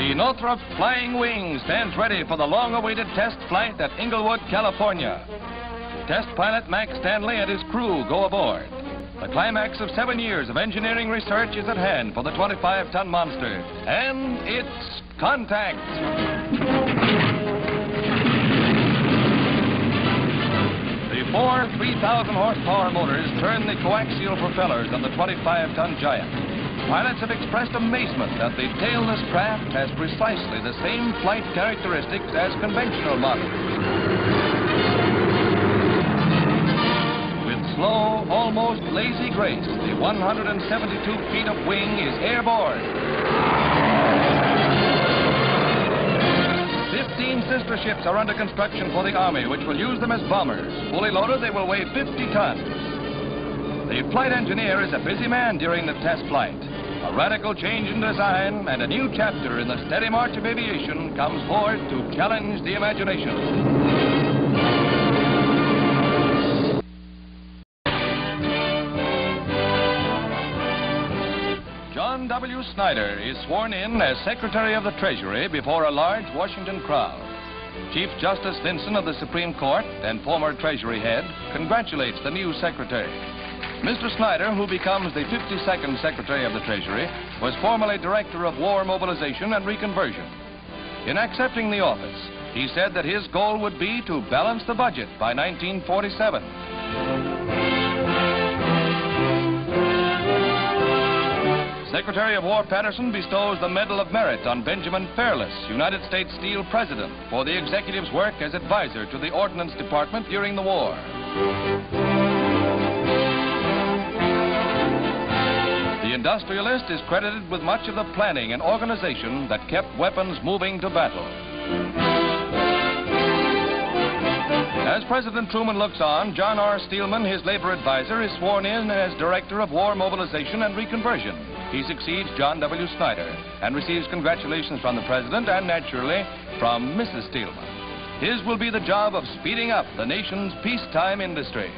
The Northrup Flying Wing stands ready for the long-awaited test flight at Inglewood, California. Test pilot Max Stanley and his crew go aboard. The climax of 7 years of engineering research is at hand for the 25-ton monster, and it's contact. The four 3,000-horsepower motors turn the coaxial propellers on the 25-ton giant. Pilots have expressed amazement that the tailless craft has precisely the same flight characteristics as conventional models. With slow, almost lazy grace, the 172 feet of wing is airborne. 15 sister ships are under construction for the Army, which will use them as bombers. Fully loaded, they will weigh 50 tons. The flight engineer is a busy man during the test flight. A radical change in design and a new chapter in the steady march of aviation comes forward to challenge the imagination. John W. Snyder is sworn in as Secretary of the Treasury before a large Washington crowd. Chief Justice Vinson of the Supreme Court and former Treasury head congratulates the new Secretary. Mr. Snyder, who becomes the 52nd Secretary of the Treasury, was formerly Director of War Mobilization and Reconversion. In accepting the office, he said that his goal would be to balance the budget by 1947. Secretary of War Patterson bestows the Medal of Merit on Benjamin Fairless, United States Steel President, for the executive's work as advisor to the Ordnanace Department during the war. The industrialist is credited with much of the planning and organization that kept weapons moving to battle. As President Truman looks on, John R. Steelman, his labor advisor, is sworn in as Director of War Mobilization and Reconversion. He succeeds John W. Snyder and receives congratulations from the President and, naturally, from Mrs. Steelman. His will be the job of speeding up the nation's peacetime industry.